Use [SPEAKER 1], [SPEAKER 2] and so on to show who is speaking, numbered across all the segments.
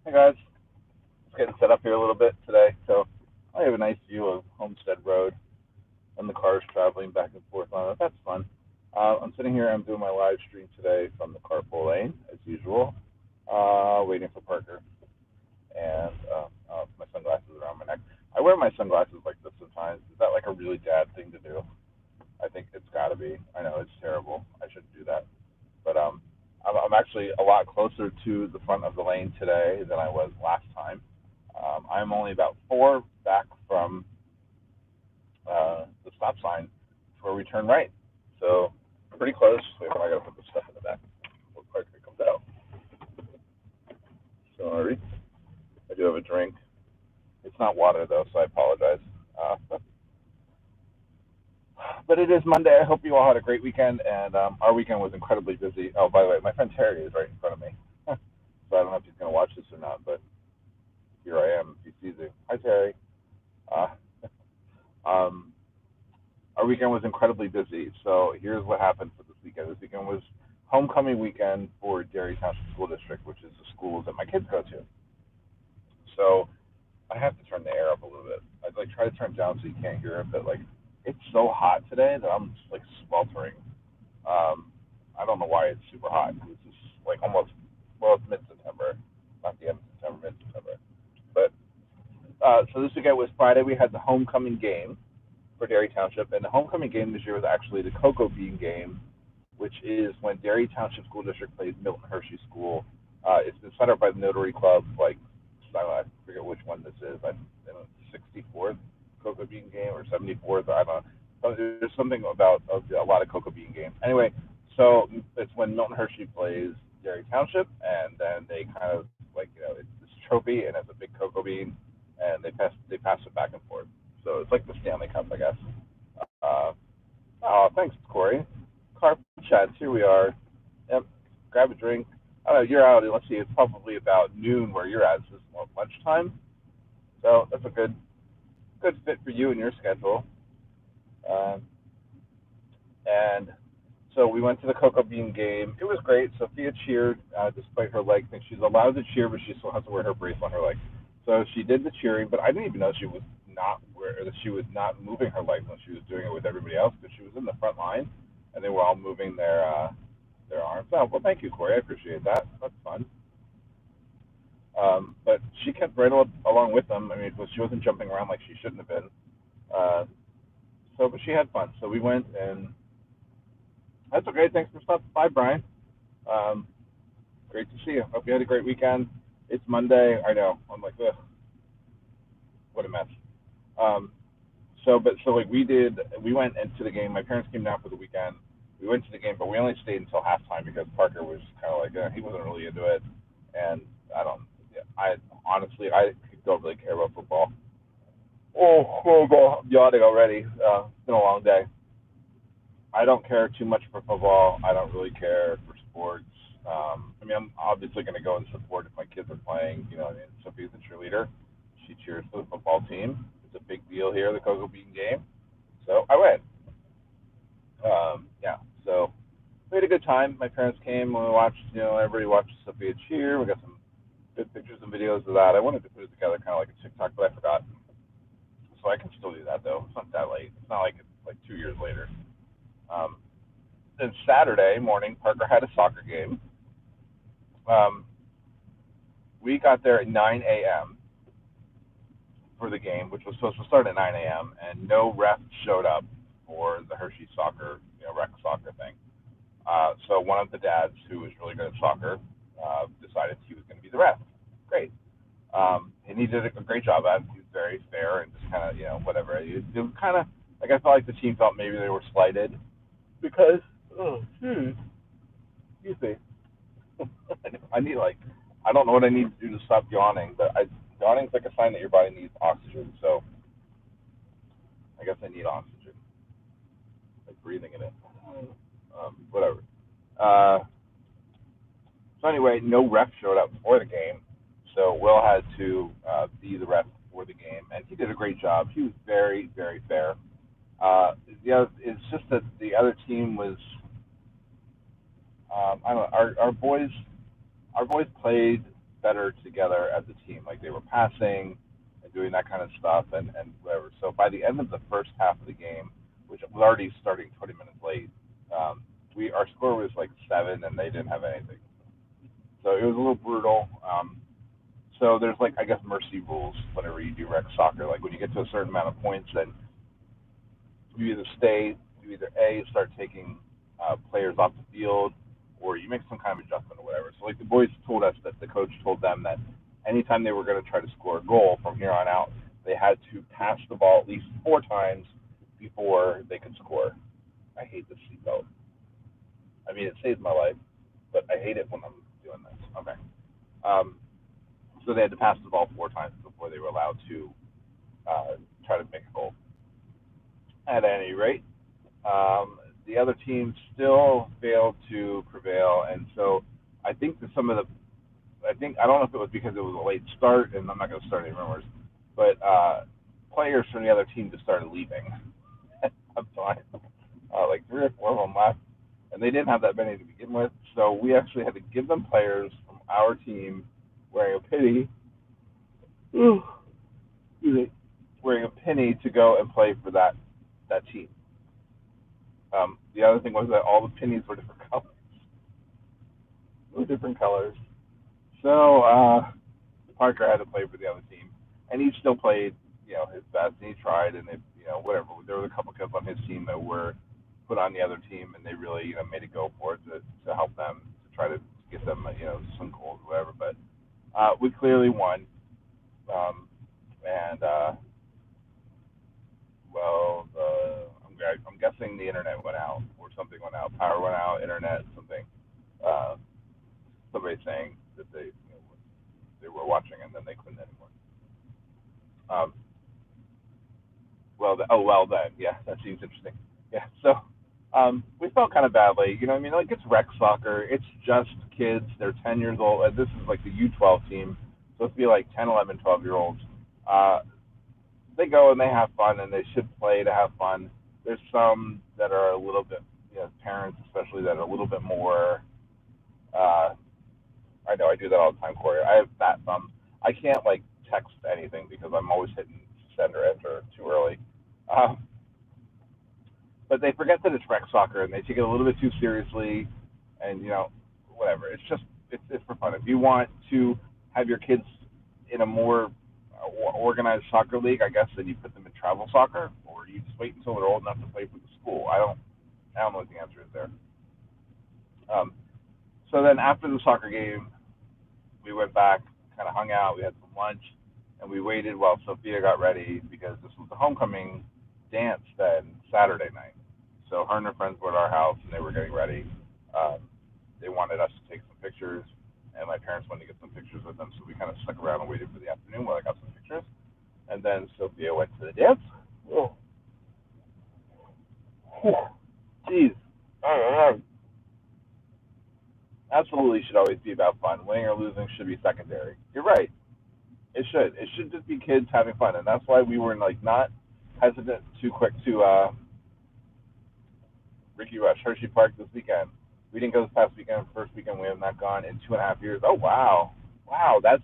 [SPEAKER 1] Hey guys, just getting set up here a little bit today. So I have a nice view of Homestead Road and the cars traveling back and forth on it. That's fun. I'm sitting here. I'm doing my live stream today from the Carpool lane as usual, waiting for Parker. And my sunglasses around my neck. I wear my sunglasses like this sometimes. Is that like a really bad thing to do? I think it's got to be. I know it's terrible. I shouldn't do that. But I'm actually a lot closer to the front of the lane today than I was last time. I'm only about four back from the stop sign for return right. So pretty close. Wait, I gotta put the stuff in the back before Parker comes out. Sorry, I do have a drink. It's not water though, so I apologize. But it is Monday. I hope you all had a great weekend, and our weekend was incredibly busy. Oh, by the way, my friend Terry is right in front of me, so I don't know if he's gonna watch this or not, but here I am. If he sees it, hi Terry. Uh, um, our weekend was incredibly busy. So here's what happened for this weekend. This weekend was homecoming weekend for Derry Township School District, which is the schools that my kids go to. So I have to turn the air up a little bit. I'd like try to turn it down so you can't hear it, but like it's so hot today that I'm just like sweltering. I don't know why it's super hot. It's just like almost well, it's mid-September, not the end of September, mid-September. But so this weekend was Friday. We had the homecoming game for Derry Township, and the homecoming game this year was actually the cocoa bean game, which is when Derry Township School District plays Milton Hershey School. It's been set up by the Notary Club, like I forget which one this is. I don't know, 64th cocoa bean game or 74th. I don't know. There's something about a lot of cocoa bean games. Anyway, so it's when Milton Hershey plays Derry Township, and then they kind of like it's this trophy and it's a big cocoa bean, and they pass it back and forth. So it's like the Stanley Cup, I guess. Uh, oh, thanks, Corey. Carp chats, here we are. Yep, grab a drink. I don't know, you're out. Let's see, it's probably about noon where you're at. So it's more lunchtime. So that's a good fit for you and your schedule. Uh, and so we went to the cocoa bean game. It was great. Sophia cheered despite her leg thing. She's allowed to cheer, but she still has to wear her brace on her leg. So she did the cheering, but I didn't even know she was not moving her legs when she was doing it with everybody else because she was in the front line and they were all moving their arms. Oh, well, thank you, Corey. I appreciate that. That's fun. But she kept right along with them. I mean, she wasn't jumping around like she shouldn't have been. Uh, but she had fun. So we went, and that's okay. Thanks for stopping by, Brian. Um, Great to see you. Hope you had a great weekend. It's Monday. I know. I'm like, ugh, what a mess. Um, so like we went into the game. My parents came down for the weekend. We went to the game, but we only stayed until halftime because Parker was kind of like he wasn't really into it, and I don't. Yeah, I honestly I don't really care about football. I'm yawning already. It's been a long day. I don't care too much for football. I don't really care for sports. I mean, I'm obviously going to go and support if my kids are playing. You know, I mean, Sophie's a cheerleader. She cheers for the football team. It's a big deal here, the Cocoa Bean game. So I went. Yeah. So we had a good time. My parents came and we watched. Everybody watched Sophia cheer. We got some good pictures and videos of that. I wanted to put it together kind of like a TikTok, but I forgot. So I can still do that though. It's not that late. It's not like it's like 2 years later. Um, then Saturday morning, Parker had a soccer game. Um, we got there at 9 a.m. for the game, which was supposed to start at 9 a.m. and no ref showed up for the Hershey soccer, rec soccer thing. So one of the dads who was really good at soccer decided he was going to be the ref. Great. And he did a great job at it. He was very fair and just kind of, whatever. It was kind of like I felt like the team felt maybe they were slighted because, excuse me, I need like I don't know what I need to do to stop yawning, but yawning's like a sign that your body needs oxygen. So I guess I need oxygen, like breathing in it. Whatever. Uh, so anyway, no ref showed up for the game, so Will had to be the ref for the game, and he did a great job. He was very, very fair. It's just that the other team was, I don't know, our boys played. better together as a team. Like they were passing and doing that kind of stuff and whatever. So by the end of the first half of the game, which was already starting 20 minutes late, our score was like 7 and they didn't have anything. So it was a little brutal. So there's like I guess mercy rules whenever you do rec soccer. Like when you get to a certain amount of points, then you either A, start taking players off the field, or you make some kind of adjustment or whatever. So like the boys told us that the coach told them that anytime they were going to try to score a goal from here on out, they had to pass the ball at least 4 times before they could score. I hate the seatbelt. I mean, it saves my life, but I hate it when I'm doing this. Okay. Um, so they had to pass the ball 4 times before they were allowed to try to make a goal. At any rate, the other team still failed to prevail, and so I think that some of I don't know if it was because it was a late start, and I'm not going to start any rumors, but players from the other team just started leaving. I'm fine. Like 3 or 4 of them left, and they didn't have that many to begin with, so we actually had to give them players from our team wearing a penny, wearing a penny to go and play for that team. The other thing was that all the pennies were different colors. So Parker had to play for the other team, and he still played, his best, and he tried, and whatever. There was a couple kids on his team that were put on the other team, and they really, made it go for it to help them to try to get them, some goals or whatever. But we clearly won, um, and well, I'm guessing the internet went out or something went out, power went out, internet, something. Uh, Somebody saying that they were watching and then they couldn't anymore. Um, well then, yeah, that seems interesting. Yeah, so we felt kind of badly, you know what I mean? Like it's rec soccer, it's just kids, they're 10 years old. This is like the U12 team, so it'd be like 10, 11, 12 year olds. Uh, they go and they have fun and they should play to have fun. There's some that are a little bit, parents especially that are a little bit more. Uh, I know I do that all the time, Corey. I have fat thumbs. I can't like text anything because I'm always hitting send or enter too early. Um, but they forget that it's rec soccer and they take it a little bit too seriously, and whatever. It's just it's for fun. If you want to have your kids in a more organized soccer league, I guess then you put them in travel soccer, or you just wait until they're old enough to play for the school. I don't know what the answer is there. Um, so then after the soccer game, we went back, kind of hung out, we had some lunch, and we waited while Sophia got ready because this was the homecoming dance then Saturday night. So her and her friends were at our house and they were getting ready. Um, they wanted us to take some pictures, and my parents wanted to get some pictures with them, so we kind of stuck around and waited for the afternoon while I got some pictures. And then Sophia went to the dance. Oh, jeez. Absolutely should always be about fun. Winning or losing should be secondary. You're right. It should. It should just be kids having fun, and that's why we were like not hesitant too quick to Ricky Rush Hershey Park this weekend. We didn't go this past weekend. First weekend we have not gone in 2.5 years. Oh wow, wow, that's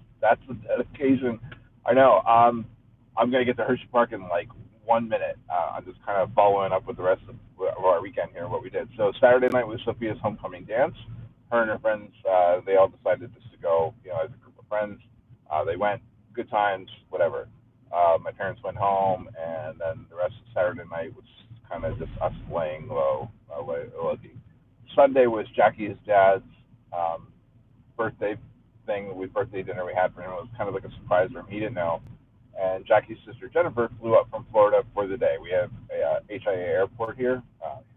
[SPEAKER 1] a dedication. I know. I'm gonna get to Hershey Park in like 1 minute. I'm just kind of following up with the rest of our weekend here, what we did. So Saturday night was Sophia's homecoming dance. Her and her friends, they all decided just to go, as a group of friends. They went, good times, whatever. My parents went home, and then the rest of Saturday night was kind of just us laying low, low key. Sunday was Jackie's dad's um, birthday thing, birthday dinner we had for him. It was kind of like a surprise for him. He didn't know. And Jackie's sister Jennifer flew up from Florida for the day. We have a HIA airport here,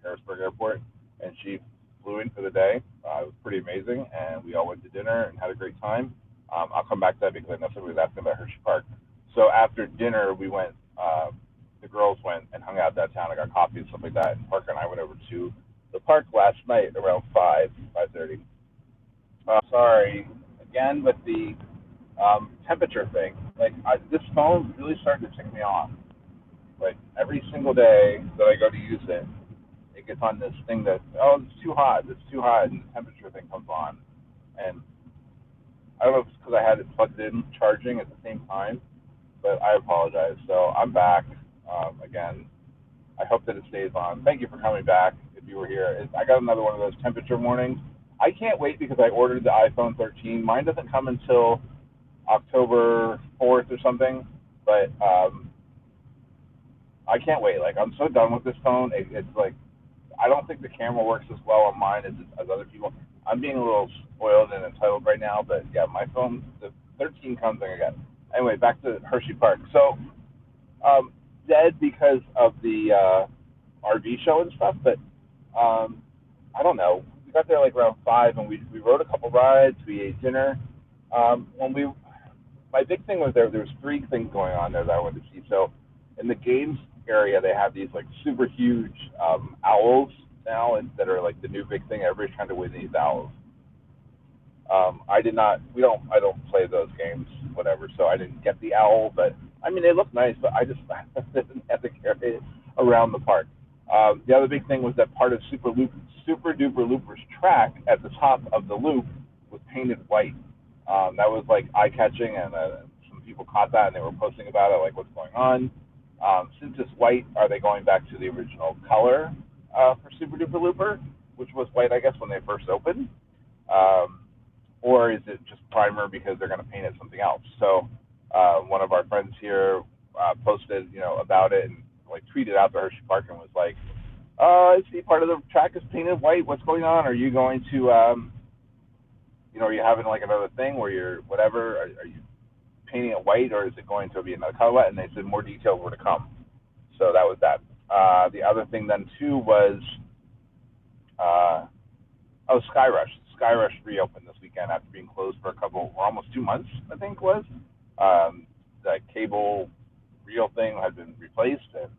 [SPEAKER 1] Harrisburg Airport, and she flew in for the day. It was pretty amazing, and we all went to dinner and had a great time. I'll come back to that because I know somebody was asking about Hershey Park. So after dinner, we went. The girls went and hung out downtown. I got coffee and stuff like that. And Parker and I went over to the park last night around 5:30. Sorry again with the temperature thing. Like this phone really started to tick me off. Like every single day that I go to use it, it gets on this thing that it's too hot, and the temperature thing comes on, and I don't know if it's because I had it plugged in charging at the same time, but I apologize. So I'm back again. I hope that it stays on. Thank you for coming back. If you were here, I got another one of those temperature warnings. I can't wait because I ordered the iPhone 13. Mine doesn't come until October 4th or something, but I can't wait. Like I'm so done with this phone. It's like I don't think the camera works as well on mine as other people. I'm being a little spoiled and entitled right now, but yeah, my phone, the 13 comes and I got. Anyway, back to Hershey Park. So dead because of the RV show and stuff, but I don't know. We got there like around 5, and we rode a couple rides. We ate dinner. When we My big thing was there was 3 things going on there that I wanted to see. So in the games area, they have these like super huge owls now, and that are like the new big thing. Everybody's trying to win these owls. I did not. We don't. I don't play those games, whatever. So I didn't get the owl, but I mean they look nice. But I just didn't have to carry it around the park. The other big thing was that part of Super Duper Looper's track at the top of the loop was painted white. That was like eye catching, and some people caught that and they were posting about it, like what's going on. Since it's white, are they going back to the original color for Super Duper Looper, which was white, I guess, when they first opened? Um, or is it just primer because they're going to paint it something else? So one of our friends here posted, about it and like tweeted out to Hershey Park and was like, I see part of the track is painted white. What's going on? Are you going to, are you having like another thing where you're whatever? Are you painting it white, or is it going to be another color? And they said more details were to come. So that was that. The other thing then too was Sky Rush. Sky Rush reopened this weekend after being closed for almost 2 months, I think it was. The cable reel thing had been replaced and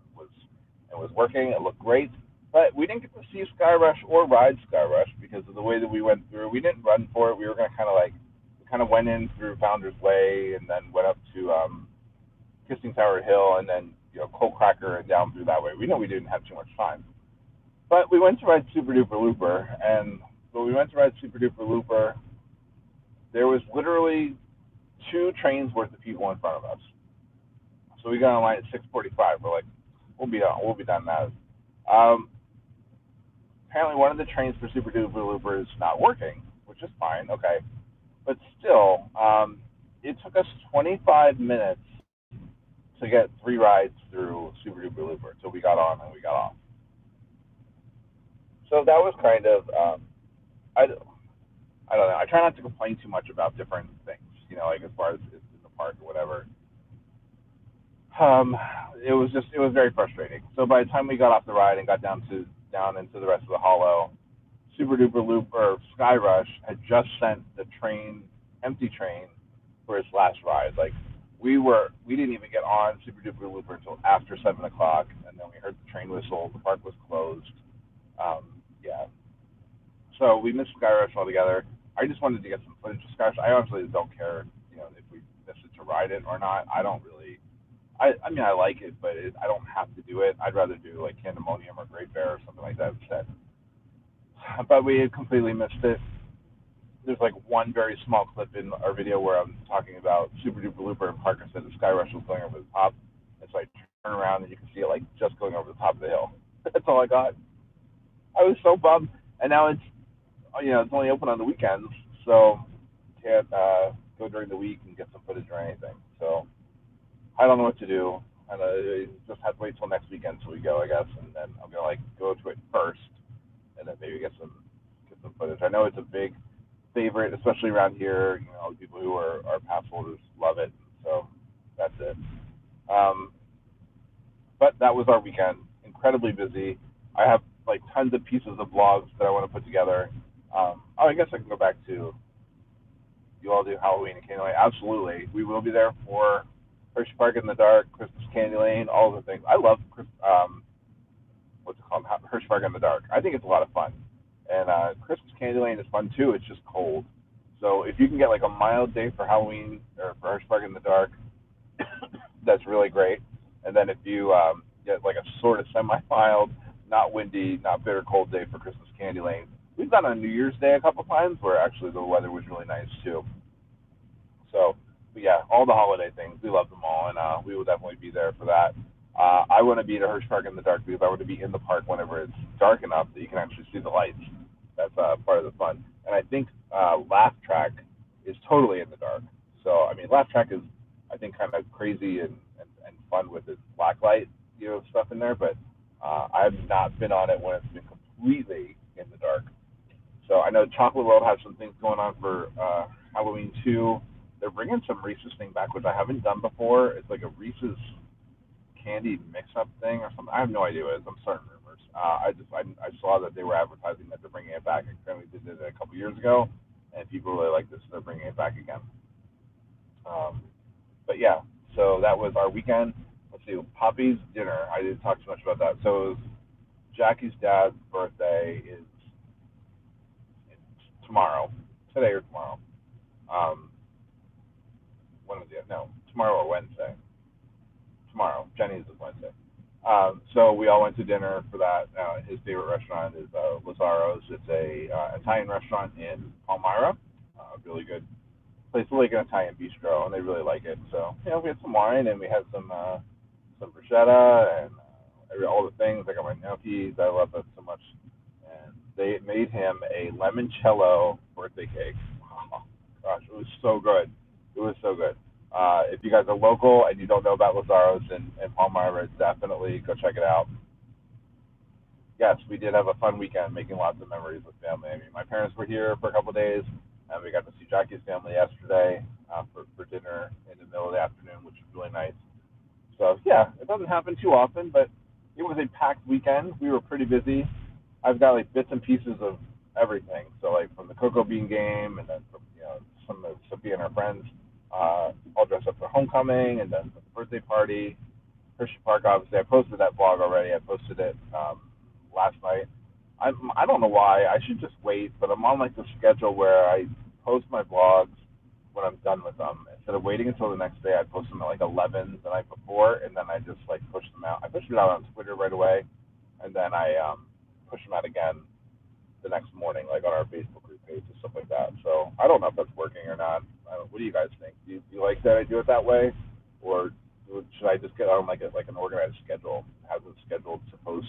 [SPEAKER 1] was working. It looked great, but we didn't get to see Sky Rush or ride Sky Rush because of the way that we went through. We didn't run for it. We were going to kind of went in through Founder's Way and then went up to Kissing Tower Hill and then Cold Cracker and down through that way. We know we didn't have too much time. But we went to ride Super Duper Looper, and when we went to ride Super Duper Looper, there was literally 2 trains worth of people in front of us. So we got on line at 6:45. We're like, we'll be done now. Apparently, one of the trains for Super Duper Looper is not working, which is fine, okay. But still, it took us 25 minutes to get 3 rides through Super Duper Looper until we got on and we got off. So that was kind of I don't know. I try not to complain too much about different things, like as far as in the park or whatever. Um, it was very frustrating. So by the time we got off the ride and got down into the rest of the hollow, Super Duper Loop or Sky Rush had just sent the empty train for its last ride. Like we didn't even get on Super Duper Looper until after 7 o'clock, and then we heard the train whistle. The park was closed. Yeah, so we missed Sky Rush altogether. I just wanted to get some footage of Sky Rush. I honestly don't care, if we miss it to ride it or not. I don't really. I mean, I like it, but I don't have to do it. I'd rather do like Candemonium or Great Bear or something like that instead. But we had completely missed it. There's like one very small clip in our video where I'm talking about Super Duper Looper, and Parker said the Sky Rush was going over the top. And so I turn around and you can see it like just going over the top of the hill. That's all I got. I was so bummed. And now it's only open on the weekends, so can't go during the week and get some footage or anything. So I don't know what to do. And I just have to wait till next weekend till we go, I guess, and then I'm gonna like go to it first, and then maybe get some footage. I know it's a big favorite, especially around here. People who are pass holders love it. So that's it. Um, but that was our weekend. Incredibly busy. I have like tons of pieces of vlogs that I want to put together. I guess I can go back to you all do Halloween and Candy Lane. Absolutely, we will be there for Hershey Park in the Dark, Christmas Candy Lane, all the things. I love what's it called, Hershey Park in the Dark. I think it's a lot of fun, and Christmas Candy Lane is fun too. It's just cold, so if you can get like a mild day for Halloween or for Hershey Park in the Dark, that's really great. And then if you get like a sort of semi-mild, not windy, not bitter cold day for Christmas Candy Lane. We've done on New Year's Day a couple times where actually the weather was really nice too. So, but yeah, all the holiday things, we love them all, and we will definitely be there for that. I want to be at Hershey Park in the dark because I want to be in the park whenever it's dark enough that you can actually see the lights. That's part of the fun. And I think Laugh Track is totally in the dark. So I mean, Laugh Track is I think kind of crazy and fun with its black light, stuff in there. But I have not been on it when it's been completely in the dark. So I know Chocolate World has some things going on for Halloween too. They're bringing some Reese's thing back, which I haven't done before. It's like a Reese's candy mix-up thing or something. I have no idea what it is. I'm starting rumors. I saw that they were advertising that they're bringing it back. Apparently they did it a couple years ago, and people really like this, so they're bringing it back again. Um, but yeah, so that was our weekend. Let's see, Poppy's dinner. I didn't talk too much about that. So it was Jackie's dad's birthday is tomorrow, today or tomorrow. Um, when was it? No, tomorrow or Wednesday. Tomorrow. Jenny's is Wednesday. So we all went to dinner for that. His favorite restaurant is Lazzaro's. It's a Italian restaurant in Palmyra. Really good place, like an Italian bistro, and they really like it. So we had some wine and we had some bruschetta and all the things. I got my gnocchis. I love that so much. And they made him a limoncello birthday cake. Oh, gosh, it was so good. It was so good. If you guys are local and you don't know about Lazzaro's in Palmyra, definitely go check it out. Yes, we did have a fun weekend, making lots of memories with family. I mean, my parents were here for a couple of days, and we got to see Jackie's family yesterday for dinner in the middle of the afternoon, which was really nice. So yeah, it doesn't happen too often, but it was a packed weekend. We were pretty busy. I've got like bits and pieces of everything. So like from the cocoa bean game, and then from some of Sophia and her friends, all dressed up for homecoming, and then the birthday party. Hershey Park, obviously, I posted that blog already. I posted it last night. I don't know why. I should just wait, but I'm on like the schedule where I post my blogs when I'm done with them. Instead of waiting until the next day, I post them at like 11 the night before, and then I just like push them out. I push them out on Twitter right away, and then I push them out again the next morning, like on our Facebook group page and stuff like that. So I don't know if that's working or not. What do you guys think? Do you like that I do it that way, or should I just get on like an organized schedule, have it scheduled to post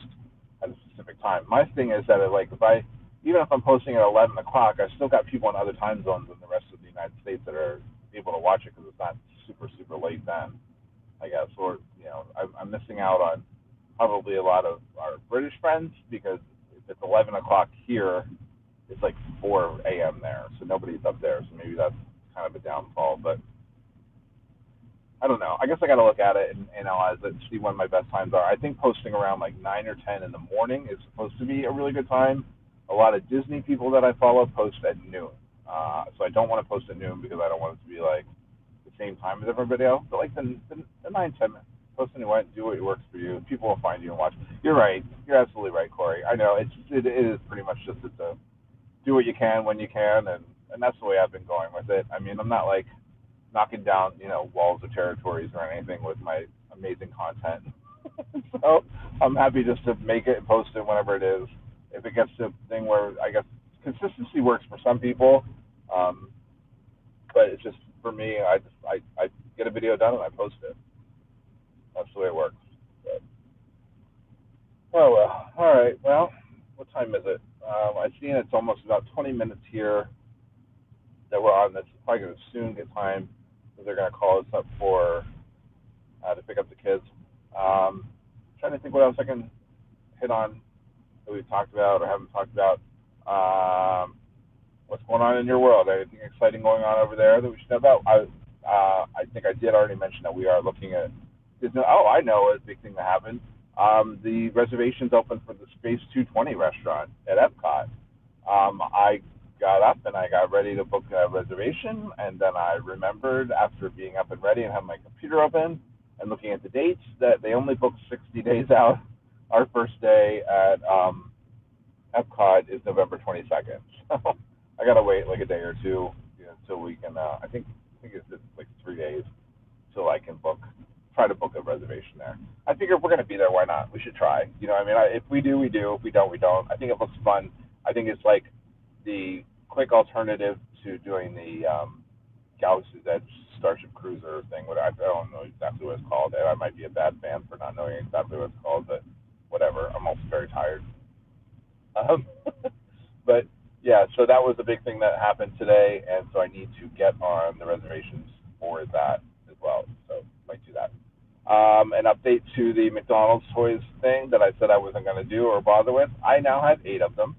[SPEAKER 1] at a specific time? My thing is that if I even if I'm posting at 11 o'clock, I still got people in other time zones in the rest of the United States that are able to watch it because it's not super late then, I guess. Or I'm missing out on probably a lot of our British friends because if it's 11 o'clock here, it's like 4 a.m. there, so nobody's up there. So maybe that's kind of a downfall. But I don't know. I guess I got to look at it and analyze it and see when my best times are. I think posting around like 9 or 10 in the morning is supposed to be a really good time. A lot of Disney people that I follow post at noon. So I don't want to post at noon because I don't want it to be like the same time as everybody else. But like the 9, 10 minutes, post anyway, do what works for you. People will find you and watch. You're right. You're absolutely right, Corey. I know it is pretty much just to do what you can when you can, and that's the way I've been going with it. I mean, I'm not like knocking down walls or territories or anything with my amazing content. So I'm happy just to make it and post it whenever it is. If it gets to a thing where I guess consistency works for some people, um, but it's just for me. I get a video done and I post it. That's the way it works. But, oh well. All right. Well, what time is it? I see it's almost about 20 minutes here that we're on. That's probably going to soon get time because they're going to call us up for to pick up the kids. Trying to think what else I can hit on that we've talked about or haven't talked about. What's going on in your world? Anything exciting going on over there that we should know about? I think I did already mention that we are looking at. Oh, I know a big thing that happened. The reservations open for the Space 220 restaurant at Epcot. I got up and I got ready to book a reservation, and then I remembered after being up and ready and having my computer open and looking at the dates that they only booked 60 days out. Our first day at Epcot is November 22nd. So I gotta wait like a day or two, until we can. I think it's just like 3 days till I can try to book a reservation there. I figure if we're gonna be there, why not? We should try. If we do, we do. If we don't, we don't. I think it looks fun. I think it's like the quick alternative to doing the Galaxy's Edge Starship Cruiser thing. What I don't know exactly what it's called, and I might be a bad fan for not knowing exactly what it's called, but whatever. I'm also very tired. Um, but yeah, so that was a big thing that happened today, and so I need to get on the reservations for that as well. So might do that. An update to the McDonald's toys thing that I said I wasn't going to do or bother with. I now have 8 of them.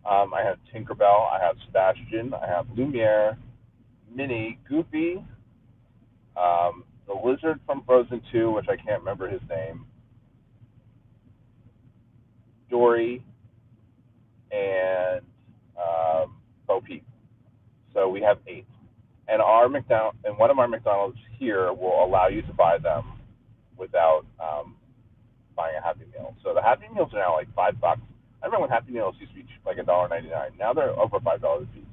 [SPEAKER 1] I have Tinkerbell, I have Sebastian, I have Lumiere, Minnie, Goofy, the lizard from Frozen 2, which I can't remember his name, Dory, and Bo Peep. So we have 8. And one of our McDonald's here will allow you to buy them without buying a Happy Meal. So the Happy Meals are now like $5. I remember when Happy Meals used to be like $1.99. Now they're over $5 a piece.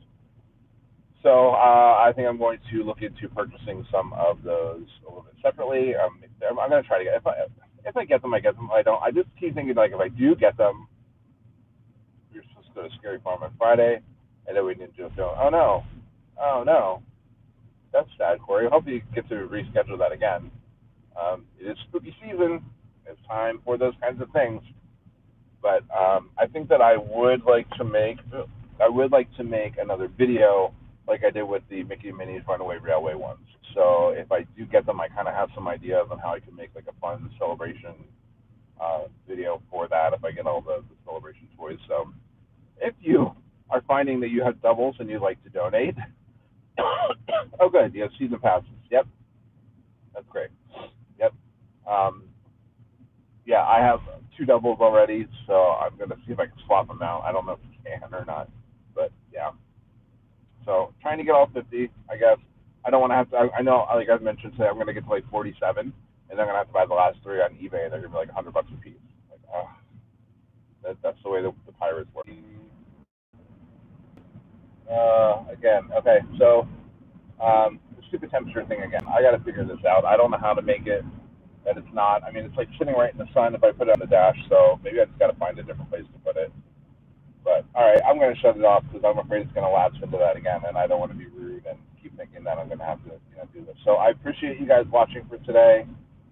[SPEAKER 1] So I think I'm going to look into purchasing some of those a little bit separately. I'm going to try to get if I get them, I get them. If I don't, I just keep thinking like if I do get them, we're supposed to go to Scary Farm on Friday, and then we need to just go. Oh no, that's sad, Corey. I hope you get to reschedule that again. It is spooky season. It's time for those kinds of things. But I think that I would like to make another video like I did with the Mickey and Minnie's Runaway Railway ones. So if I do get them, I kind of have some ideas on how I can make like a fun celebration video for that if I get all the celebration toys. So if you are finding that you have doubles and you'd like to donate, oh good, you have season passes. Yep, that's great. Yep. Um, yeah, I have 2 doubles already, so I'm gonna see if I can swap them out. I don't know if you can or not, but yeah. So trying to get all 50, I guess. I don't want to have to. I know, like I've mentioned today, I'm gonna get to like 47, and then I'm gonna have to buy the last 3 on eBay, and they're gonna be like $100 a piece. Like, that's the way the pirates work. Again, okay, so the stupid temperature thing again. I got to figure this out. I don't know how to make it that it's not. I mean, it's like sitting right in the sun if I put it on the dash. So maybe I just got to find a different place to put it. But all right, I'm going to shut it off because I'm afraid it's going to lapse into that again, and I don't want to be rude and keep thinking that I'm going to have to do this. So I appreciate you guys watching for today.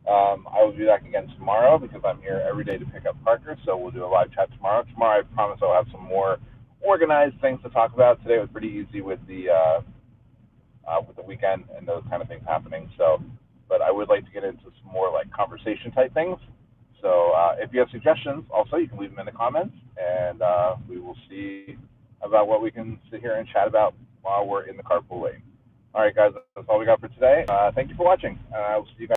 [SPEAKER 1] I will be back again tomorrow because I'm here every day to pick up Parker. So we'll do a live chat tomorrow. Tomorrow, I promise I'll have some more organized things to talk about. Today was pretty easy with the weekend and those kind of things happening. So, but I would like to get into some more like conversation type things. So if you have suggestions, also you can leave them in the comments, and we will see about what we can sit here and chat about while we're in the carpool lane. All right, guys, that's all we got for today. Thank you for watching. I will see you guys.